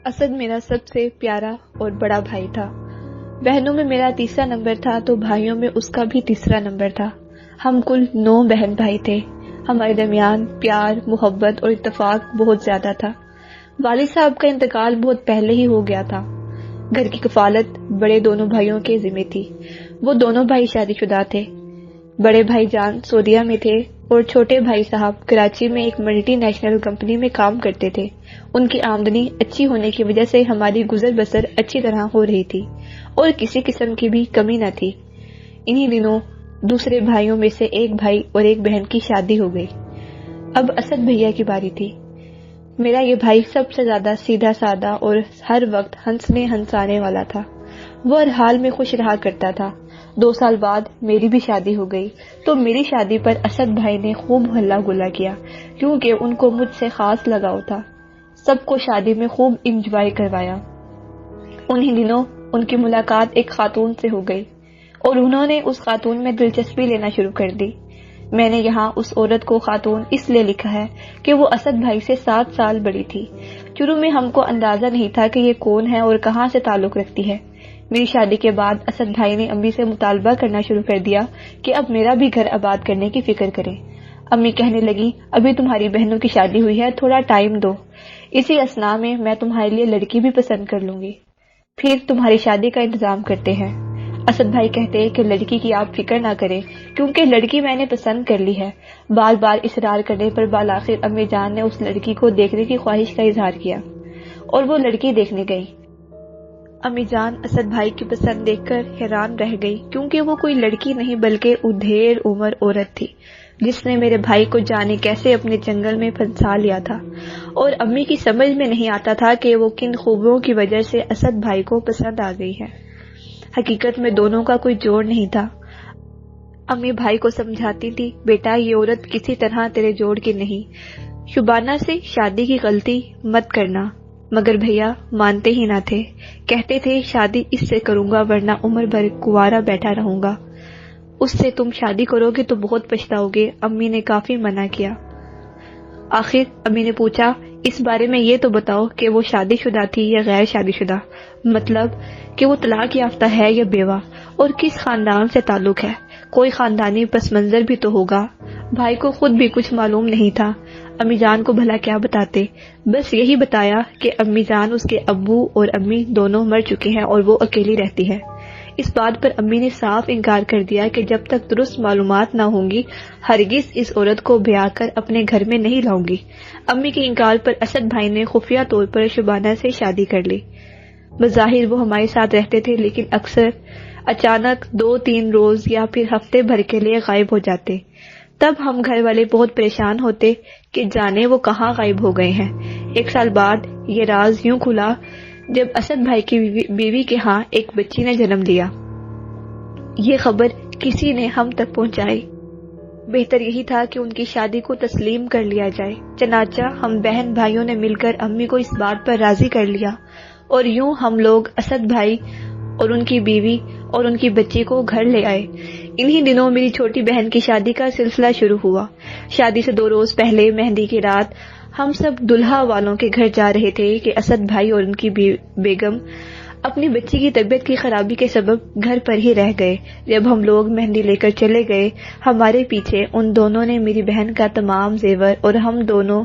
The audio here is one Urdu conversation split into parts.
اسد میرا سب سے پیارا اور بڑا بھائی تھا۔ بہنوں میں میرا تیسرا نمبر تھا تو بھائیوں میں اس کا بھی تیسرا نمبر تھا۔ ہم کل 9 بہن بھائی تھے۔ ہمارے درمیان پیار، محبت اور اتفاق بہت زیادہ تھا۔ والد صاحب کا انتقال بہت پہلے ہی ہو گیا تھا۔ گھر کی کفالت بڑے دونوں بھائیوں کے ذمہ تھی۔ وہ دونوں بھائی شادی شدہ تھے۔ بڑے بھائی جان سعودیہ میں تھے اور چھوٹے بھائی صاحب کراچی میں ایک ملٹی نیشنل کمپنی میں کام کرتے تھے۔ ان کی آمدنی اچھی ہونے کی وجہ سے ہماری گزر بسر اچھی طرح ہو رہی تھی اور کسی قسم کی بھی کمی نہ تھی۔ انہی دنوں دوسرے بھائیوں میں سے ایک بھائی اور ایک بہن کی شادی ہو گئی۔ اب اسد بھیا کی باری تھی۔ میرا یہ بھائی سب سے زیادہ سیدھا سادہ اور ہر وقت ہنسنے ہنسانے والا تھا۔ وہ ہر حال میں خوش رہا کرتا تھا۔ 2 سال بعد میری بھی شادی ہو گئی تو میری شادی پر اسد بھائی نے خوب ہلا گلا کیا کیونکہ ان کو مجھ سے خاص لگاؤ تھا۔ سب کو شادی میں خوب انجوائے کروایا۔ انہی دنوں ان کی ملاقات ایک خاتون سے ہو گئی اور انہوں نے اس خاتون میں دلچسپی لینا شروع کر دی۔ میں نے یہاں اس عورت کو خاتون اس لیے لکھا ہے کہ وہ اسد بھائی سے 7 سال بڑی تھی۔ شروع میں ہم کو اندازہ نہیں تھا کہ یہ کون ہے اور کہاں سے تعلق رکھتی ہے۔ میری شادی کے بعد اسد بھائی نے امی سے مطالبہ کرنا شروع کر دیا کہ اب میرا بھی گھر آباد کرنے کی فکر کریں۔ امی کہنے لگی ابھی تمہاری بہنوں کی شادی ہوئی ہے، تھوڑا ٹائم دو، اسی اثناء میں تمہارے لیے لڑکی بھی پسند کر لوں گی، پھر تمہاری شادی کا انتظام کرتے ہیں۔ اسد بھائی کہتے کہ لڑکی کی آپ فکر نہ کریں کیونکہ لڑکی میں نے پسند کر لی ہے۔ بار بار اصرار کرنے پر بالآخر امی جان نے اس لڑکی کو دیکھنے کی خواہش کا اظہار کیا اور وہ لڑکی دیکھنے گئی۔ امی جان اسد بھائی کی پسند دیکھ کر حیران رہ گئی کیونکہ وہ کوئی لڑکی نہیں بلکہ ادھیر عمر عورت تھی جس نے میرے بھائی کو جانے کیسے اپنے جنگل میں پھنسا لیا تھا، اور امی کی سمجھ میں نہیں آتا تھا کہ وہ کن خوبیوں کی وجہ سے اسد بھائی کو پسند آ گئی ہے۔ حقیقت میں دونوں کا کوئی جوڑ نہیں تھا۔ امی بھائی کو سمجھاتی تھی بیٹا یہ عورت کسی طرح تیرے جوڑ کی نہیں، شبانہ سے شادی کی غلطی مت کرنا، مگر بھیا مانتے ہی نہ تھے۔ کہتے تھے شادی اس سے کروں گا ورنہ عمر بھر کنوارا بیٹھا رہوں گا، اس سے تم شادی کرو گے تو بہت پچھتاؤ گے۔ امی نے کافی منع کیا۔ آخر امی نے پوچھا اس بارے میں یہ تو بتاؤ کہ وہ شادی شدہ تھی یا غیر شادی شدہ، مطلب کہ وہ طلاق یافتہ ہے یا بیوہ، اور کس خاندان سے تعلق ہے، کوئی خاندانی پس منظر بھی تو ہوگا۔ بھائی کو خود بھی کچھ معلوم نہیں تھا۔ امی جان کو بھلا کیا بتاتے، بس یہی بتایا کہ امی جان اس کے ابو اور امی دونوں مر چکے ہیں اور وہ اکیلی رہتی ہے۔ اس بات پر امی نے صاف انکار کر دیا کہ جب تک درست معلومات نہ ہوں گی ہرگز اس عورت کو بیاہ کر اپنے گھر میں نہیں لاؤں گی۔ امی کے انکار پر اسد بھائی نے خفیہ طور پر شبانہ سے شادی کر لی۔ بظاہر وہ ہمارے ساتھ رہتے تھے لیکن اکثر اچانک 2-3 روز یا پھر ہفتے بھر کے لیے غائب ہو جاتے۔ تب ہم گھر والے بہت پریشان ہوتے کہ جانے وہ کہاں غائب ہو گئے ہیں۔ 1 سال بعد یہ راز یوں کھلا جب اسد بھائی کی بیوی کے ہاں ایک بچی نے جنم لیا۔ یہ خبر کسی نے ہم تک پہنچائی۔ بہتر یہی تھا کہ ان کی شادی کو تسلیم کر لیا جائے، چنانچہ ہم بہن بھائیوں نے مل کر امی کو اس بات پر راضی کر لیا اور یوں ہم لوگ اسد بھائی اور ان کی بیوی اور ان کی بچی کو گھر لے آئے۔ انہی دنوں میری چھوٹی بہن کی شادی کا سلسلہ شروع ہوا۔ شادی سے 2 روز پہلے مہندی کی رات ہم سب دلہا والوں کے گھر جا رہے تھے کہ اسد بھائی اور ان کی بیگم اپنی بچی کی طبیعت کی خرابی کے سبب گھر پر ہی رہ گئے۔ جب ہم لوگ مہندی لے کر چلے گئے ہمارے پیچھے ان دونوں نے میری بہن کا تمام زیور اور ہم دونوں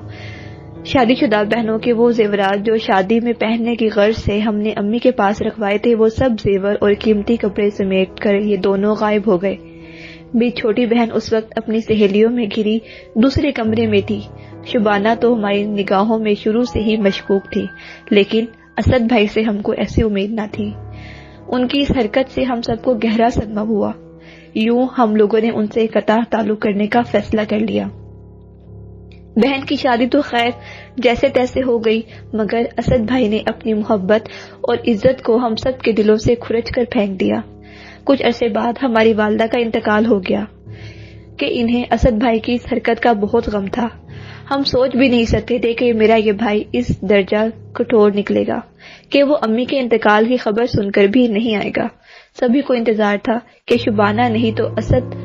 شادی شدہ بہنوں کے وہ زیورات جو شادی میں پہننے کی غرض سے ہم نے امی کے پاس رکھوائے تھے وہ سب زیور اور قیمتی کپڑے سمیٹ کر یہ دونوں غائب ہو گئے۔ میری چھوٹی بہن اس وقت اپنی سہیلیوں میں گھری دوسرے کمرے میں تھی۔ شبانہ تو ہماری نگاہوں میں شروع سے ہی مشکوک تھی لیکن اسد بھائی سے ہم کو ایسی امید نہ تھی۔ ان کی اس حرکت سے ہم سب کو گہرا صدمہ ہوا۔ یوں ہم لوگوں نے ان سے قطع تعلق کرنے کا فیصلہ کر لیا۔ بہن کی شادی تو خیر جیسے تیسے ہو گئی مگر اسد بھائی نے اپنی محبت اور عزت کو ہم سب کے دلوں سے کھرچ کر پھینک دیا۔ کچھ عرصے بعد ہماری والدہ کا انتقال ہو گیا کہ انہیں اسد بھائی کی اس حرکت کا بہت غم تھا۔ ہم سوچ بھی نہیں سکتے تھے کہ میرا یہ بھائی اس درجہ کٹھور نکلے گا کہ وہ امی کے انتقال کی خبر سن کر بھی نہیں آئے گا۔ سبھی کو انتظار تھا کہ شبانہ نہیں تو اسد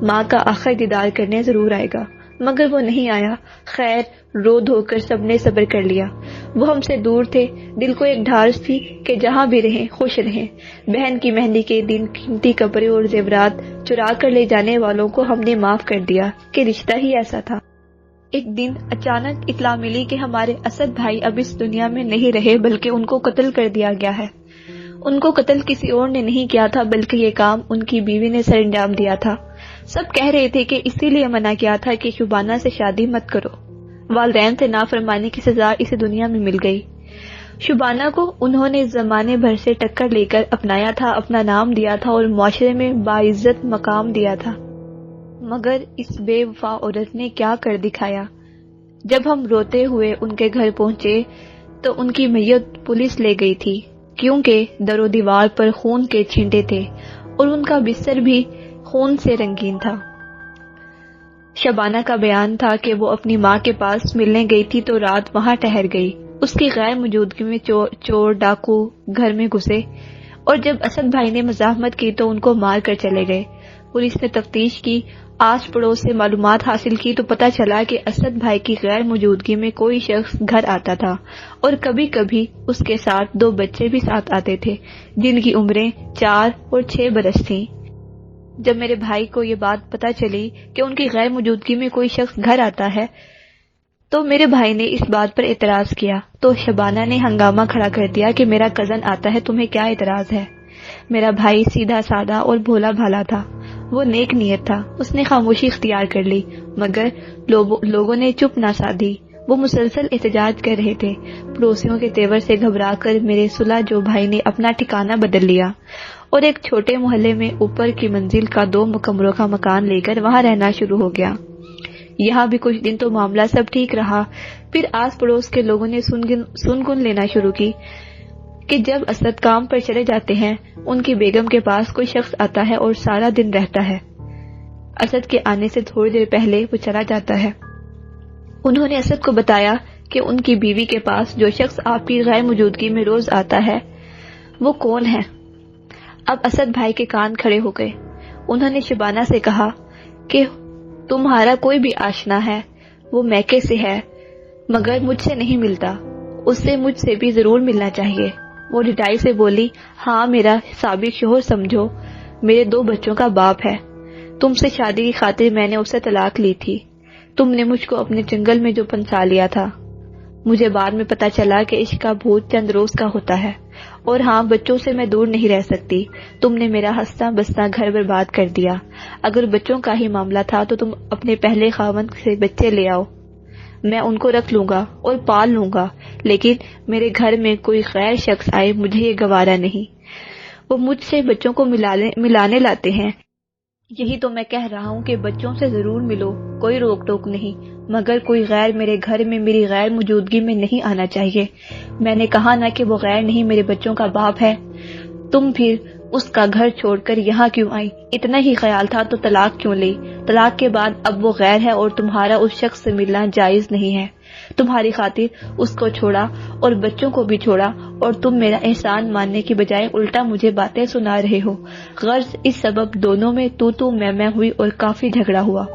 ماں کا آخر دیدار کرنے ضرور آئے گا۔ مگر وہ نہیں آیا۔ خیر، رو دھو کر سب نے صبر کر لیا۔ وہ ہم سے دور تھے، دل کو ایک ڈھارس تھی کہ جہاں بھی رہیں خوش رہیں۔ بہن کی مہندی کے دن قیمتی کپڑے اور زیورات چرا کر لے جانے والوں کو ہم نے معاف کر دیا کہ رشتہ ہی ایسا تھا۔ ایک دن اچانک اطلاع ملی کہ ہمارے اسد بھائی اب اس دنیا میں نہیں رہے، بلکہ ان کو قتل کر دیا گیا ہے۔ ان کو قتل کسی اور نے نہیں کیا تھا، بلکہ یہ کام ان کی بیوی نے سر انجام دیا تھا۔ سب کہہ رہے تھے کہ اسی لیے منع کیا تھا کہ شبانہ سے شادی مت کرو۔ والدین سے نافرمانی کی سزا اسی دنیا میں مل گئی۔ شبانہ کو انہوں نے زمانے بھر سے ٹکر لے کر اپنایا تھا، اپنا نام دیا تھا اور معاشرے میں باعزت مقام دیا تھا۔ مگر اس بے وفا عورت نے کیا کر دکھایا؟ جب ہم روتے ہوئے ان کے گھر پہنچے تو ان کی میت پولیس لے گئی تھی، کیونکہ در و دیوار پر خون کے چھینٹے تھے اور ان کا بستر بھی خون سے رنگین تھا۔ شبانہ کا بیان تھا کہ وہ اپنی ماں کے پاس ملنے گئی تھی تو رات وہاں ٹھہر گئی۔ اس کی غیر موجودگی میں چور ڈاکو گھر میں گھسے اور جب اسد بھائی نے مزاحمت کی تو ان کو مار کر چلے گئے۔ پولیس نے تفتیش کی، آس پڑوس سے معلومات حاصل کی تو پتہ چلا کہ اسد بھائی کی غیر موجودگی میں کوئی شخص گھر آتا تھا اور کبھی کبھی اس کے ساتھ 2 بچے بھی ساتھ آتے تھے، جن کی عمریں 4 اور 6 برس تھیں۔ جب میرے بھائی کو یہ بات پتہ چلی کہ ان کی غیر موجودگی میں کوئی شخص گھر آتا ہے تو میرے بھائی نے اس بات پر اعتراض کیا، تو شبانہ نے ہنگامہ کھڑا کر دیا کہ میرا کزن آتا ہے، تمہیں کیا اعتراض ہے؟ میرا بھائی سیدھا سادہ اور بھولا بھالا تھا، وہ نیک نیت تھا، اس نے خاموشی اختیار کر لی، مگر لوگوں نے چپ نہ سادھی۔ وہ مسلسل احتجاج کر رہے تھے۔ پڑوسیوں کے تیور سے گھبرا کر میرے صلح جو بھائی نے اپنا ٹھکانہ بدل لیا اور ایک چھوٹے محلے میں اوپر کی منزل کا 2 کمروں کا مکان لے کر وہاں رہنا شروع ہو گیا۔ یہاں بھی کچھ دن تو معاملہ سب ٹھیک رہا، پھر آس پڑوس کے لوگوں نے سن لینا شروع کی کہ جب اسد کام پر چلے جاتے ہیں ان کی بیگم کے پاس کوئی شخص آتا ہے اور سارا دن رہتا ہے۔ اسد کے آنے سے تھوڑی دیر پہلے وہ چلا جاتا ہے۔ انہوں نے اسد کو بتایا کہ ان کی بیوی کے پاس جو شخص آپ کی غیر موجودگی میں روز آتا ہے وہ کون ہے؟ اب اسد بھائی کے کان کھڑے ہو گئے۔ انہوں نے شبانہ سے کہا کہ تمہارا کوئی بھی آشنا ہے، وہ میکے سے ہے مگر مجھ سے نہیں ملتا، اس سے مجھ سے بھی ضرور ملنا چاہیے۔ وہ ڈٹائی سے بولی، ہاں میرا سابق شوہر سمجھو، میرے 2 بچوں کا باپ ہے۔ تم سے شادی کی خاطر میں نے اسے طلاق لی تھی، تم نے مجھ کو اپنے جنگل میں جو پنسا لیا تھا۔ مجھے بعد میں پتا چلا کہ عشق کا بھوت چند روز کا ہوتا ہے، اور ہاں بچوں سے میں دور نہیں رہ سکتی۔ تم نے میرا ہنستا بستا گھر برباد کر دیا۔ اگر بچوں کا ہی معاملہ تھا تو تم اپنے پہلے خاوند سے بچے لے آؤ، میں ان کو رکھ لوں گا اور پال لوں گا، لیکن میرے گھر میں کوئی غیر شخص آئے مجھے یہ گوارا نہیں۔ وہ مجھ سے بچوں کو ملانے لاتے ہیں، یہی تو میں کہہ رہا ہوں کہ بچوں سے ضرور ملو، کوئی روک ٹوک نہیں، مگر کوئی غیر میرے گھر میں میری غیر موجودگی میں نہیں آنا چاہیے۔ میں نے کہا نا کہ وہ غیر نہیں میرے بچوں کا باپ ہے۔ تم پھر اس کا گھر چھوڑ کر یہاں کیوں آئی؟ اتنا ہی خیال تھا تو طلاق کیوں لی؟ طلاق کے بعد اب وہ غیر ہے اور تمہارا اس شخص سے ملنا جائز نہیں ہے۔ تمہاری خاطر اس کو چھوڑا اور بچوں کو بھی چھوڑا، اور تم میرا احسان ماننے کی بجائے الٹا مجھے باتیں سنا رہے ہو۔ غرض اس سبب دونوں میں تو میں ہوئی اور کافی جھگڑا ہوا۔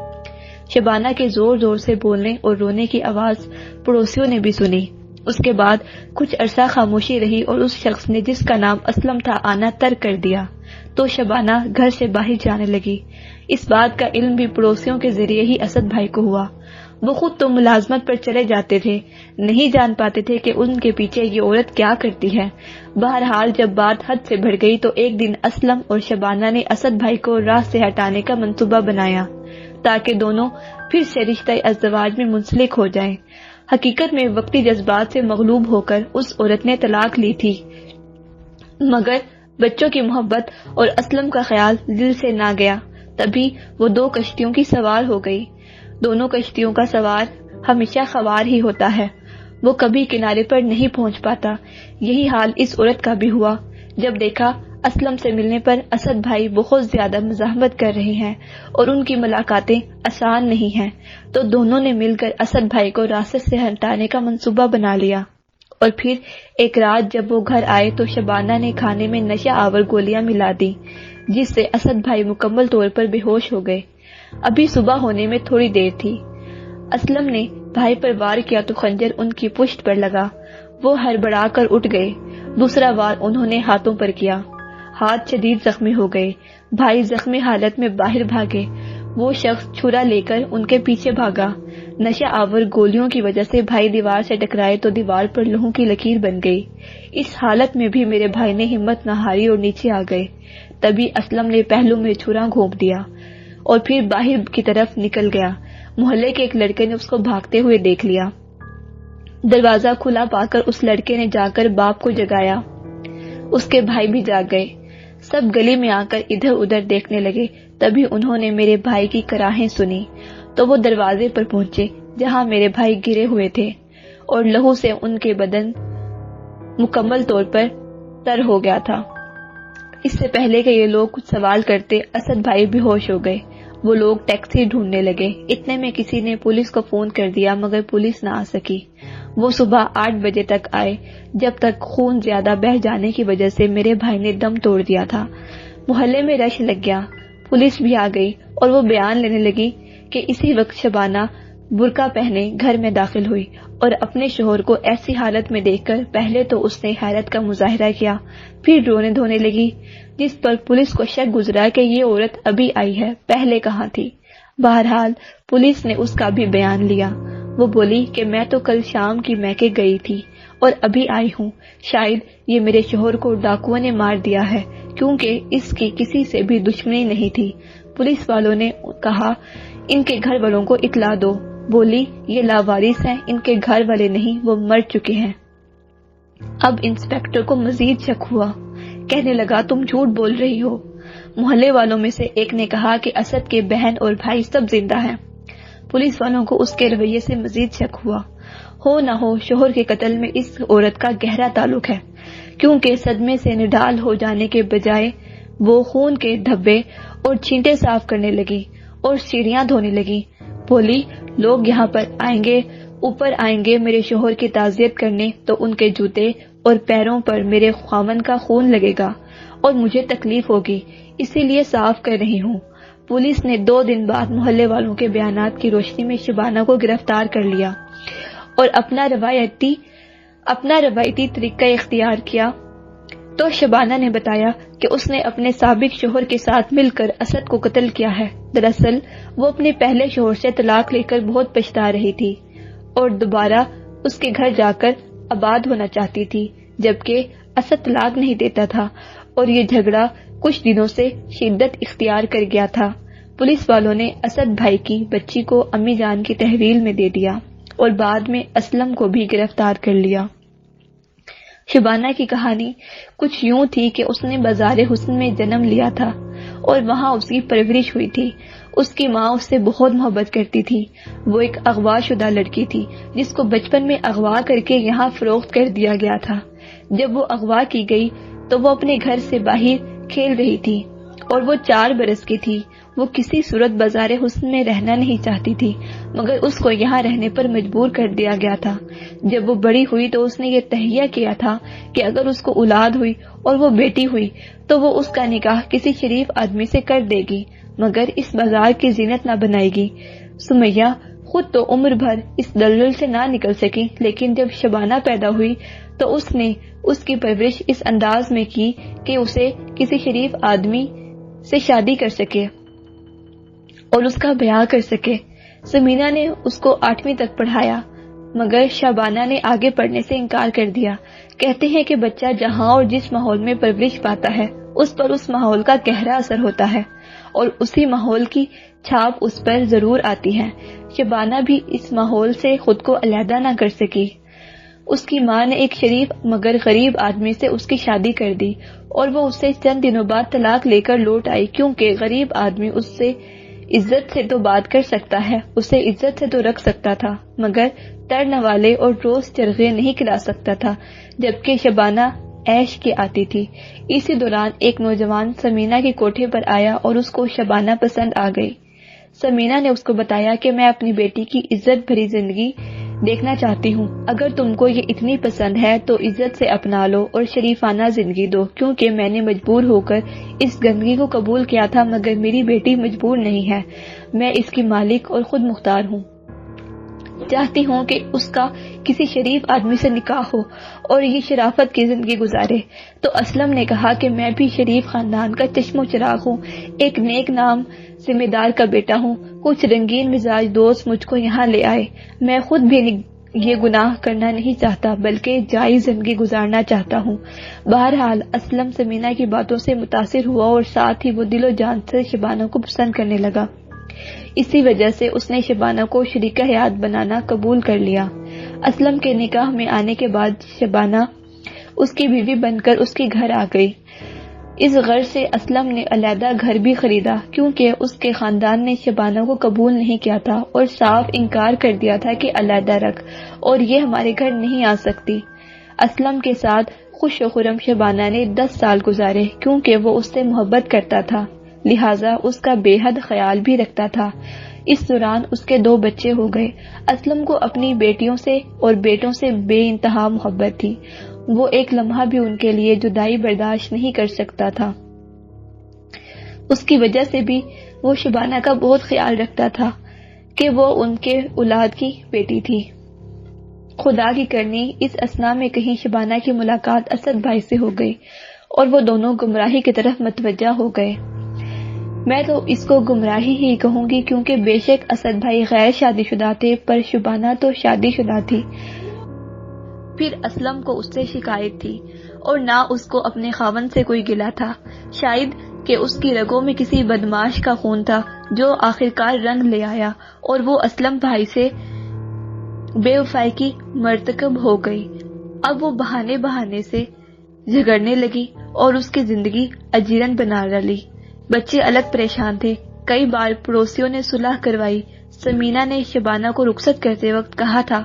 شبانہ کے زور زور سے بولنے اور رونے کی آواز پڑوسیوں نے بھی سنی۔ اس کے بعد کچھ عرصہ خاموشی رہی اور اس شخص نے جس کا نام اسلم تھا آنا ترک کر دیا، تو شبانہ گھر سے باہر جانے لگی۔ اس بات کا علم بھی پڑوسیوں کے ذریعے ہی اسد بھائی کو ہوا۔ وہ خود تو ملازمت پر چلے جاتے تھے، نہیں جان پاتے تھے کہ ان کے پیچھے یہ عورت کیا کرتی ہے۔ بہرحال جب بات حد سے بڑھ گئی تو ایک دن اسلم اور شبانہ نے اسد بھائی کو راہ سے ہٹانے کا منصوبہ بنایا تاکہ دونوں پھر سے رشتہ ازدواج میں منسلک ہو جائیں۔ حقیقت میں وقتی جذبات سے مغلوب ہو کر اس عورت نے طلاق لی تھی، مگر بچوں کی محبت اور اسلم کا خیال دل سے نہ گیا۔ تبھی وہ 2 کشتیوں کی سوار ہو گئی۔ دونوں کشتیوں کا سوار ہمیشہ خوار ہی ہوتا ہے، وہ کبھی کنارے پر نہیں پہنچ پاتا۔ یہی حال اس عورت کا بھی ہوا۔ جب دیکھا اسلم سے ملنے پر اسد بھائی بہت زیادہ مزاحمت کر رہے ہیں اور ان کی ملاقاتیں آسان نہیں ہیں، تو دونوں نے مل کر اسد بھائی کو راست سے ہٹانے کا منصوبہ بنا لیا۔ اور پھر ایک رات جب وہ گھر آئے تو شبانہ نے کھانے میں نشہ آور گولیاں ملا دی، جس سے اسد بھائی مکمل طور پر بے ہوش ہو گئے۔ ابھی صبح ہونے میں تھوڑی دیر تھی۔ اسلم نے بھائی پر وار کیا تو خنجر ان کی پشت پر لگا، وہ ہڑبڑا کر اٹھ گئے۔ دوسرا وار انہوں نے ہاتھوں پر کیا، ہاتھ شدید زخمی ہو گئے۔ بھائی زخمی حالت میں باہر بھاگے، وہ شخص چھرا لے کر ان کے پیچھے بھاگا۔ نشہ آور گولیوں کی وجہ سے بھائی دیوار سے ٹکرائے تو دیوار پر لہو کی لکیر بن گئی۔ اس حالت میں بھی میرے بھائی نے ہمت نہ ہاری اور نیچے آ گئے۔ تبھی اسلم نے پہلو میں چھرا گھونپ دیا اور پھر باہر کی طرف نکل گیا۔ محلے کے ایک لڑکے نے اس کو بھاگتے ہوئے دیکھ لیا۔ دروازہ کھلا پا کر اس لڑکے نے جا کر باپ کو جگایا، اس کے بھائی بھی جاگ گئے۔ سب گلی میں آ کر ادھر ادھر دیکھنے لگے۔ تبھی انہوں نے میرے بھائی کی کراہیں سنی تو وہ دروازے پر پہنچے جہاں میرے بھائی گرے ہوئے تھے اور لہو سے ان کے بدن مکمل طور پر تر ہو گیا تھا۔ اس سے پہلے کہ یہ لوگ کچھ سوال کرتے، اسد بھائی بے ہوش ہو گئے۔ وہ لوگ ٹیکسی ڈھونڈنے لگے۔ اتنے میں کسی نے پولیس کو فون کر دیا مگر پولیس نہ آ سکی۔ وہ صبح 8 بجے تک آئے، جب تک خون زیادہ بہہ جانے کی وجہ سے میرے بھائی نے دم توڑ دیا تھا۔ محلے میں رش لگ گیا، پولیس بھی آ گئی اور وہ بیان لینے لگی کہ اسی وقت شبانہ برقع پہنے گھر میں داخل ہوئی اور اپنے شوہر کو ایسی حالت میں دیکھ کر پہلے تو اس نے حیرت کا مظاہرہ کیا، پھر رونے دھونے لگی، جس پر پولیس کو شک گزرا کہ یہ عورت ابھی آئی ہے، پہلے کہاں تھی۔ بہرحال پولیس نے اس کا بھی بیان لیا۔ وہ بولی کہ میں تو کل شام کی میکے گئی تھی اور ابھی آئی ہوں، شاید یہ میرے شوہر کو ڈاکوؤں نے مار دیا ہے کیونکہ اس کی کسی سے بھی دشمنی نہیں تھی۔ پولیس والوں نے کہا ان کے گھر والوں کو اطلاع دو۔ بولی یہ لاوارث ہیں، ان کے گھر والے نہیں، وہ مر چکے ہیں۔ اب انسپکٹر کو مزید شک ہوا، کہنے لگا تم جھوٹ بول رہی ہو۔ محلے والوں میں سے ایک نے کہا کہ اسد کے بہن اور بھائی سب زندہ ہیں۔ پولیس والوں کو اس کے رویے سے مزید شک ہوا۔ ہو نہ ہو شوہر کے قتل میں اس عورت کا گہرا تعلق ہے، کیونکہ صدمے سے نڈال ہو جانے کے بجائے وہ خون کے دھبے اور چھینٹے صاف کرنے لگی اور سیڑھیاں دھونے لگی۔ بولی لوگ یہاں پر آئیں گے، اوپر آئیں گے میرے شوہر کی تعزیت کرنے تو ان کے جوتے اور پیروں پر میرے خاوند کا خون لگے گا اور مجھے تکلیف ہوگی، اسی لیے صاف کر رہی ہوں۔ پولیس نے 2 دن بعد محلے والوں کے بیانات کی روشنی میں شبانہ کو گرفتار کر لیا اور اپنا روایتی طریقہ اختیار کیا تو شبانہ نے بتایا کہ اس نے اپنے سابق شوہر کے ساتھ مل کر اسد کو قتل کیا ہے۔ دراصل وہ اپنے پہلے شوہر سے طلاق لے کر بہت پچھتا رہی تھی اور دوبارہ اس کے گھر جا کر آباد ہونا چاہتی تھی، جبکہ اسد طلاق نہیں دیتا تھا اور یہ جھگڑا کچھ دنوں سے شدت اختیار کر گیا تھا۔ پولیس والوں نے اسد بھائی کی بچی کو امی جان کی تحویل میں دے دیا اور بعد میں اسلم کو بھی گرفتار کر لیا۔ شبانہ کی کہانی کچھ یوں تھی کہ اس نے بازار حسن میں جنم لیا تھا اور وہاں اس کی پرورش ہوئی تھی۔ اس کی ماں اس سے بہت محبت کرتی تھی۔ وہ ایک اغوا شدہ لڑکی تھی جس کو بچپن میں اغوا کر کے یہاں فروخت کر دیا گیا تھا۔ جب وہ اغوا کی گئی تو وہ اپنے گھر سے باہر کھیل رہی تھی اور وہ 4 برس کی تھی۔ وہ کسی صورت بازار حسن میں رہنا نہیں چاہتی تھی مگر اس کو یہاں رہنے پر مجبور کر دیا گیا تھا۔ جب وہ بڑی ہوئی تو اس نے یہ تہیہ کیا تھا کہ اگر اس کو اولاد ہوئی اور وہ بیٹی ہوئی تو وہ اس کا نکاح کسی شریف آدمی سے کر دے گی مگر اس بازار کی زینت نہ بنائے گی۔ سمیہ خود تو عمر بھر اس دلدل سے نہ نکل سکی، لیکن جب شبانہ پیدا ہوئی تو اس نے اس کی پرورش اس انداز میں کی کہ اسے کسی شریف آدمی سے شادی کر سکے اور اس کا بیاہ کر سکے۔ سمینہ نے اس کو 8ویں تک پڑھایا مگر شبانہ نے آگے پڑھنے سے انکار کر دیا۔ کہتے ہیں کہ بچہ جہاں اور جس ماحول میں پرورش پاتا ہے اس پر اس ماحول کا گہرا اثر ہوتا ہے اور اسی ماحول کی چھاپ اس پر ضرور آتی ہے۔ شبانہ بھی اس ماحول سے خود کو علیحدہ نہ کر سکی۔ اس کی ماں نے ایک شریف مگر غریب آدمی سے اس کی شادی کر دی اور وہ اس سے چند دنوں بعد طلاق لے کر لوٹ آئی، کیونکہ غریب آدمی اس سے عزت سے تو بات کر سکتا ہے، اسے عزت سے تو رکھ سکتا تھا مگر تر نوالے اور روز چرغے نہیں کھلا سکتا تھا، جبکہ شبانہ عیش کی آتی تھی۔ اسی دوران ایک نوجوان سمینہ کے کوٹھے پر آیا اور اس کو شبانہ پسند آ گئی۔ سمینہ نے اس کو بتایا کہ میں اپنی بیٹی کی عزت بھری زندگی دیکھنا چاہتی ہوں، اگر تم کو یہ اتنی پسند ہے تو عزت سے اپنا لو اور شریفانہ زندگی دو، کیونکہ میں نے مجبور ہو کر اس گندگی کو قبول کیا تھا مگر میری بیٹی مجبور نہیں ہے، میں اس کی مالک اور خود مختار ہوں۔ چاہتی ہوں کہ اس کا کسی شریف آدمی سے نکاح ہو اور یہ شرافت کی زندگی گزارے۔ تو اسلم نے کہا کہ میں بھی شریف خاندان کا چشم و چراغ ہوں، ایک نیک نام ذمہ دار کا بیٹا ہوں۔ کچھ رنگین مزاج دوست مجھ کو یہاں لے آئے، میں خود بھی یہ گناہ کرنا نہیں چاہتا بلکہ جائز زندگی گزارنا چاہتا ہوں۔ بہرحال اسلم سمینہ کی باتوں سے متاثر ہوا اور ساتھ ہی وہ دل و جان سے شبانہ کو پسند کرنے لگا۔ اسی وجہ سے اس نے شبانہ کو شریکہ حیات بنانا قبول کر لیا۔ اسلم کے نکاح میں آنے کے بعد شبانہ اس کی بیوی بن کر اس کے گھر آ گئی۔ اس غرض سے اسلم نے علیحدہ گھر بھی خریدا کیونکہ اس کے خاندان نے شبانہ کو قبول نہیں کیا تھا اور صاف انکار کر دیا تھا کہ علیحدہ رکھ اور یہ ہمارے گھر نہیں آ سکتی۔ اسلم کے ساتھ خوش و خرم شبانہ نے 10 سال گزارے کیونکہ وہ اس سے محبت کرتا تھا، لہٰذا اس کا بے حد خیال بھی رکھتا تھا۔ اس دوران اس کے 2 بچے ہو گئے۔ اسلم کو اپنی بیٹیوں سے اور بیٹوں سے بے انتہا محبت تھی، وہ ایک لمحہ بھی ان کے لیے جدائی برداشت نہیں کر سکتا تھا۔ اس کی وجہ سے بھی وہ شبانہ کا بہت خیال رکھتا تھا کہ وہ ان کے اولاد کی بیٹی تھی۔ خدا کی کرنی اس اثنا میں کہیں شبانہ کی ملاقات اسد بھائی سے ہو گئی اور وہ دونوں گمراہی کی طرف متوجہ ہو گئے۔ میں تو اس کو گمراہی ہی کہوں گی کیونکہ بے شک اسد بھائی غیر شادی شدہ تھے پر شبانہ تو شادی شدہ تھی۔ پھر اسلم کو اس سے شکایت تھی اور نہ اس کو اپنے خاوند سے کوئی گلہ تھا، شاید کہ اس کی رگوں میں کسی بدماش کا خون تھا جو آخرکار رنگ لے آیا اور وہ اسلم بھائی سے بے وفائی کی مرتکب ہو گئی۔ اب وہ بہانے سے جھگڑنے لگی اور اس کی زندگی اجیرن بنا ڈالی۔ بچے الگ پریشان تھے، کئی بار پڑوسیوں نے صلح کروائی۔ سمینہ نے شبانہ کو رخصت کرتے وقت کہا تھا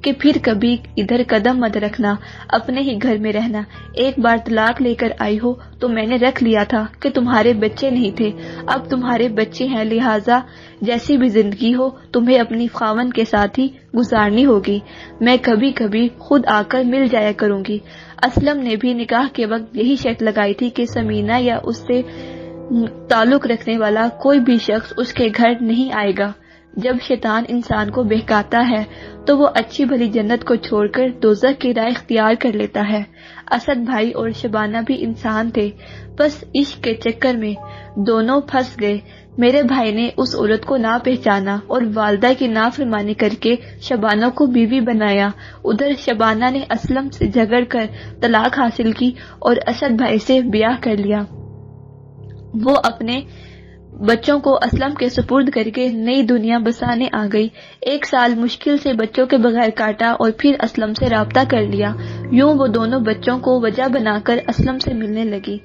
کہ پھر کبھی ادھر قدم مت رکھنا، اپنے ہی گھر میں رہنا، ایک بار طلاق لے کر آئی ہو تو میں نے رکھ لیا تھا کہ تمہارے بچے نہیں تھے، اب تمہارے بچے ہیں، لہٰذا جیسی بھی زندگی ہو تمہیں اپنی خاوند کے ساتھ ہی گزارنی ہوگی، میں کبھی کبھی خود آ کر مل جایا کروں گی۔ اسلم نے بھی نکاح کے وقت یہی شرط لگائی تھی کہ سمینہ یا اس سے تعلق رکھنے والا کوئی بھی شخص اس کے گھر نہیں آئے گا۔ جب شیطان انسان کو بہکاتا ہے تو وہ اچھی بھلی جنت کو چھوڑ کر دوزخ کی راہ اختیار کر لیتا ہے۔ اسد بھائی اور شبانہ بھی انسان تھے، بس عشق کے چکر میں دونوں پھنس گئے۔ میرے بھائی نے اس عورت کو نہ پہچانا اور والدہ کی نافرمانی کر کے شبانہ کو بیوی بنایا۔ ادھر شبانہ نے اسلم سے جھگڑ کر طلاق حاصل کی اور اسد بھائی سے بیاہ کر لیا۔ وہ اپنے بچوں کو اسلم کے سپرد کر کے نئی دنیا بسانے آ گئی۔ 1 سال مشکل سے بچوں کے بغیر کاٹا اور پھر اسلم سے رابطہ کر لیا۔ یوں وہ دونوں بچوں کو وجہ بنا کر اسلم سے ملنے لگی۔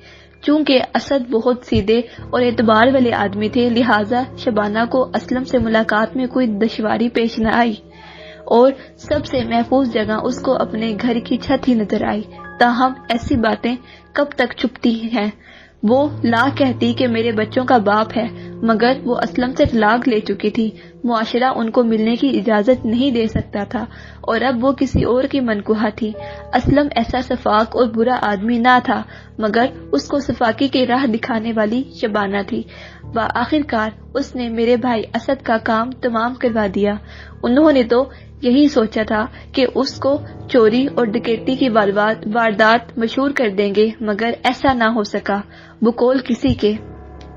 چونکہ اسد بہت سیدھے اور اعتبار والے آدمی تھے، لہٰذا شبانہ کو اسلم سے ملاقات میں کوئی دشواری پیش نہ آئی اور سب سے محفوظ جگہ اس کو اپنے گھر کی چھت ہی نظر آئی۔ تاہم ایسی باتیں کب تک چھپتی ہیں؟ وہ لا کہتی کہ میرے بچوں کا باپ ہے، مگر وہ اسلم سے طلاق لے چکی تھی، معاشرہ ان کو ملنے کی اجازت نہیں دے سکتا تھا اور اب وہ کسی اور کی منکوحہ تھی۔ اسلم ایسا سفاک اور برا آدمی نہ تھا، مگر اس کو سفاکی کی راہ دکھانے والی شبانہ تھی۔ آخرکار اس نے میرے بھائی اسد کا کام تمام کروا دیا۔ انہوں نے تو یہی سوچا تھا کہ اس کو چوری اور ڈکیتی کی واردات مشہور کر دیں گے، مگر ایسا نہ ہو سکا۔ بقول کسی کے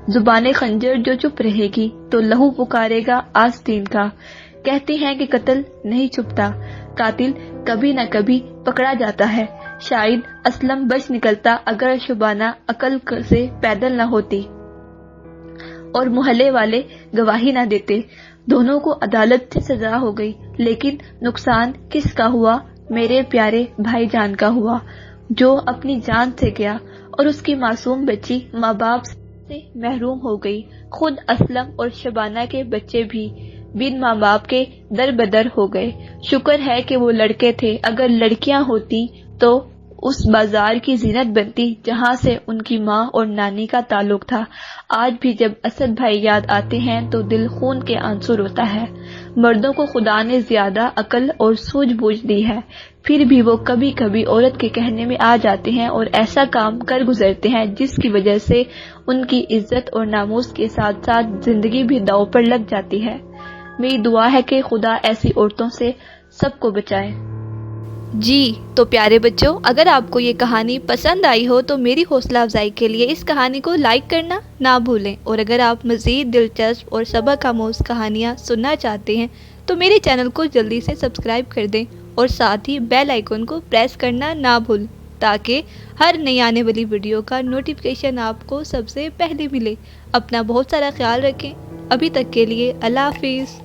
زبان خنجر جو چپ رہے گی تو لہو پکارے گا آستین کا۔ کہتے ہیں کہ قتل نہیں چھپتا، قاتل کبھی نہ کبھی پکڑا جاتا ہے۔ شاید اسلم بچ نکلتا اگر شبانہ عقل سے پیدل نہ ہوتی اور محلے والے گواہی نہ دیتے۔ دونوں کو عدالت سے سزا ہو گئی، لیکن نقصان کس کا ہوا؟ میرے پیارے بھائی جان کا ہوا، جو اپنی جان سے گیا اور اس کی معصوم بچی ماں باپ سے محروم ہو گئی۔ خود اسلم اور شبانہ کے بچے بھی بن ماں باپ کے در بدر ہو گئے۔ شکر ہے کہ وہ لڑکے تھے، اگر لڑکیاں ہوتی تو اس بازار کی زینت بنتی جہاں سے ان کی ماں اور نانی کا تعلق تھا۔ آج بھی جب اسد بھائی یاد آتے ہیں تو دل خون کے آنسو روتا ہے۔ مردوں کو خدا نے زیادہ عقل اور سوجھ بوجھ دی ہے، پھر بھی وہ کبھی کبھی عورت کے کہنے میں آ جاتے ہیں اور ایسا کام کر گزرتے ہیں جس کی وجہ سے ان کی عزت اور ناموس کے ساتھ ساتھ زندگی بھی داؤ پر لگ جاتی ہے۔ میری دعا ہے کہ خدا ایسی عورتوں سے سب کو بچائے۔ جی تو پیارے بچوں، اگر آپ کو یہ کہانی پسند آئی ہو تو میری حوصلہ افزائی کے لیے اس کہانی کو لائک کرنا نہ بھولیں، اور اگر آپ مزید دلچسپ اور سبق آموز کہانیاں سننا چاہتے ہیں تو میرے چینل کو جلدی سے سبسکرائب کر دیں اور ساتھ ہی بیل آئیکن کو پریس کرنا نہ بھولیں تاکہ ہر نئی آنے والی ویڈیو کا نوٹیفیکیشن آپ کو سب سے پہلے ملے۔ اپنا بہت سارا خیال رکھیں۔ ابھی تک کے لیے اللہ حافظ۔